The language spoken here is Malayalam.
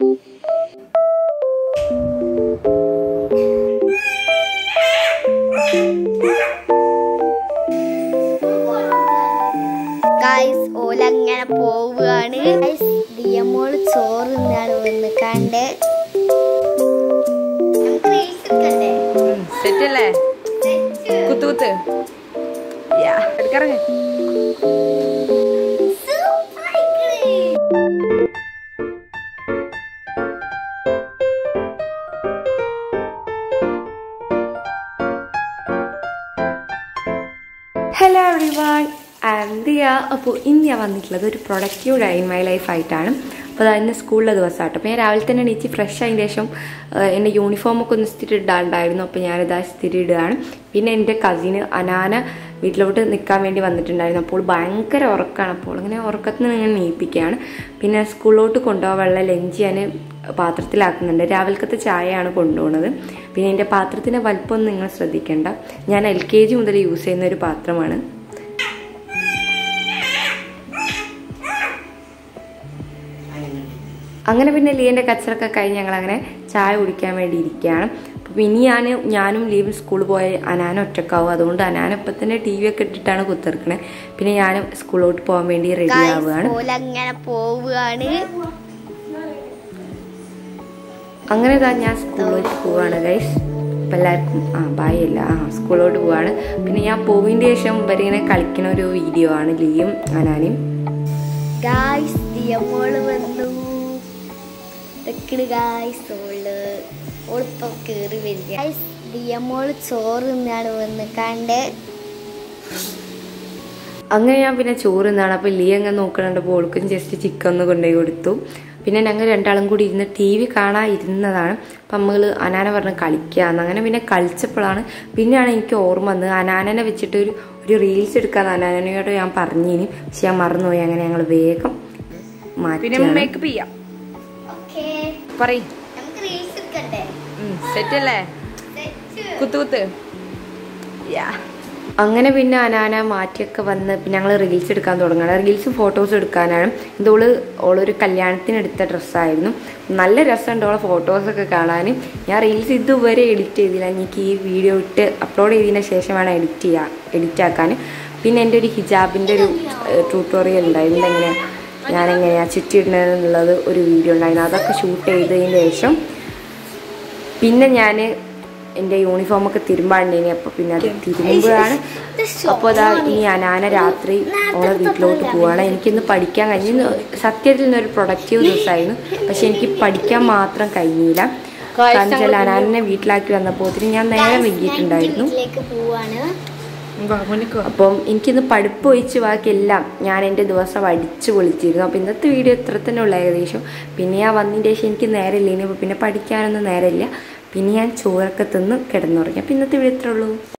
ഗൈസ് ഓലങ്ങനെ പോവുകയാണ്. ദിയമോള് ചോറ് തിന്നാണ് വന്ന് കണ്ടേ. സെറ്റല്ലേ? കുത്ത് കുത്ത് എടുക്കറങ്ങ. Hello everyone, I am Diya. അപ്പോൾ ഇന്ന് ഞാൻ വന്നിട്ടുള്ളത് ഒരു productive day in my life ആയിട്ടാണ്. അപ്പോൾ അതിന് സ്കൂളിലെ ദിവസമായിട്ട് അപ്പോൾ ഞാൻ രാവിലെ തന്നെ എണീച്ച് ഫ്രഷ് ആയതിന് ശേഷം എൻ്റെ യൂണിഫോമൊക്കെ ഒന്ന് സ്ഥിരം ഇടാണ്ടായിരുന്നു. അപ്പോൾ ഞാനിതാ സ്ഥിരം ഇടുകയാണ്. പിന്നെ എൻ്റെ കസിന് അനാന വീട്ടിലോട്ട് നിൽക്കാൻ വേണ്ടി വന്നിട്ടുണ്ടായിരുന്നു. അപ്പോൾ ഭയങ്കര ഉറക്കമാണ്. അപ്പോൾ ഇങ്ങനെ ഉറക്കത്തിൽ നിന്ന് ഇങ്ങനെ നീപ്പിക്കുകയാണ്. പിന്നെ സ്കൂളിലോട്ട് കൊണ്ടുപോകാനുള്ള ലഞ്ച് ഞാൻ പാത്രത്തിലാക്കുന്നുണ്ട്. രാവിലത്തെ ചായയാണ് കൊണ്ടുപോകുന്നത്. പിന്നെ എൻ്റെ പാത്രത്തിൻ്റെ വലിപ്പമൊന്നും നിങ്ങൾ ശ്രദ്ധിക്കേണ്ട. ഞാൻ LKG മുതൽ യൂസ് ചെയ്യുന്ന ഒരു പാത്രമാണ്. അങ്ങനെ പിന്നെ ലീവിൻ്റെ കച്ചറൊക്കെ കഴിഞ്ഞ് ഞങ്ങളങ്ങനെ ചായ കുടിക്കാൻ വേണ്ടി ഇരിക്കുകയാണ്. അപ്പോൾ ഇനി ഞാനും ലീവിൽ സ്കൂളിൽ പോയ അനാന ഒറ്റക്കാവും. അതുകൊണ്ട് അനാന ഇപ്പം തന്നെ TV ഒക്കെ ഇട്ടിട്ടാണ് കുത്തിറക്കണേ. പിന്നെ ഞാനും സ്കൂളിലോട്ട് പോകാൻ വേണ്ടി റെഡി ആവുകയാണ്. അങ്ങനെ ഞാൻ സ്കൂളിലോട്ട് പോവുകയാണ് ഗൈസ്. അപ്പം എല്ലാവർക്കും ബായ് അല്ല സ്കൂളിലോട്ട് പോവാണ്. പിന്നെ ഞാൻ പോവിൻ്റെ ശേഷം ഇവരിങ്ങനെ കളിക്കുന്ന ഒരു വീഡിയോ ആണ് ലീയും അനാനും. ദിയമോള് ചോറ് തിന്നാണ് വന്ന് കണ്ടേ. അങ്ങനെ ഞാൻ പിന്നെ ചോറ് തിന്നാണ്. അപ്പോൾ ലീ അങ്ങനെ നോക്കണുണ്ട്. ഓൾക്കും ജസ്റ്റ് ചിക്കൻ ഒന്ന് കൊണ്ടുപോയി കൊടുത്തു. പിന്നെ ഞങ്ങൾ രണ്ടാളും കൂടി ഇരുന്ന് TV കാണാൻ ഇരുന്നതാണ്. അപ്പം നമ്മൾ അനാന പറഞ്ഞ് കളിക്കാമെന്ന്. അങ്ങനെ പിന്നെ കളിച്ചപ്പോഴാണ് പിന്നെയാണ് എനിക്ക് ഓർമ്മ വന്നത് അനാനനെ വെച്ചിട്ട് ഒരു റീൽസ് എടുക്കാമെന്ന് അനാനയോട് ഞാൻ പറഞ്ഞിനി. പക്ഷെ ഞാൻ മറന്നുപോയി. അങ്ങനെ ഞങ്ങൾ വേഗം മാറ്റി. അങ്ങനെ പിന്നെ അനാന മാറ്റിയൊക്കെ വന്ന് പിന്നെ ഞങ്ങൾ റീൽസ് എടുക്കാൻ തുടങ്ങണം. റീൽസും ഫോട്ടോസും എടുക്കാനാണ്. ഓളൊരു കല്യാണത്തിന് എടുത്ത ഡ്രസ്സായിരുന്നു. നല്ല രസമുണ്ട് ഓളെ ഫോട്ടോസൊക്കെ കാണാൻ. ഞാൻ റീൽസ് ഇതുവരെ എഡിറ്റ് ചെയ്തില്ല. എനിക്ക് ഈ വീഡിയോ ഇട്ട് അപ്ലോഡ് ചെയ്തതിന് ശേഷം വേണം എഡിറ്റ് ആക്കാൻ. പിന്നെ എൻ്റെ ഒരു ഹിജാബിൻ്റെ ഒരു ട്യൂട്ടോറിയൽ ഉണ്ടായിരുന്നു. ഞാനെങ്ങനെയാണ് ചുറ്റിയിടുന്നതെന്നുള്ളത് ഒരു വീഡിയോ ഉണ്ടായിരുന്നു. അതൊക്കെ ഷൂട്ട് ചെയ്തതിന് ശേഷം പിന്നെ ഞാൻ എൻ്റെ യൂണിഫോമൊക്കെ തിരുമ്പാണ്ടേനി. അപ്പോൾ പിന്നെ അത് തിരുമ്പുകയാണ്. അപ്പോൾ അതാ ഇനി അനാന രാത്രി ഓളെ വീട്ടിലോട്ട് പോവുകയാണ്. എനിക്കിന്ന് പഠിക്കാൻ കഴിഞ്ഞു. സത്യത്തിൽ ഇന്നൊരു പ്രൊഡക്റ്റീവ് ദിവസമായിരുന്നു. പക്ഷെ എനിക്ക് പഠിക്കാൻ മാത്രം കഴിഞ്ഞില്ല. കാരണം വെച്ചാൽ അനാനെ വീട്ടിലാക്കി വന്നപ്പോൾ ഞാൻ നേരം വൈകിയിട്ടുണ്ടായിരുന്നു. അപ്പം എനിക്കിന്ന് പഠിപ്പ് ഒഴിച്ച് ബാക്കിയെല്ലാം ഞാൻ എൻ്റെ ദിവസം അടിച്ച് പൊളിച്ചിരുന്നു. അപ്പോൾ ഇന്നത്തെ വീഡിയോ ഇത്ര തന്നെ ഉള്ള ഏകദേശം. പിന്നെ ഞാൻ വന്നതിൻ്റെ ശേഷം എനിക്ക് നേരമില്ല. ഇനി പിന്നെ പഠിക്കാനൊന്നും നേരമില്ല. പിന്നെ ഞാൻ ചോറൊക്കെ തിന്ന് കിടന്നുറങ്ങി. അപ്പോൾ ഇന്നത്തെ വീഡിയോ ഇത്രേ ഉള്ളൂ.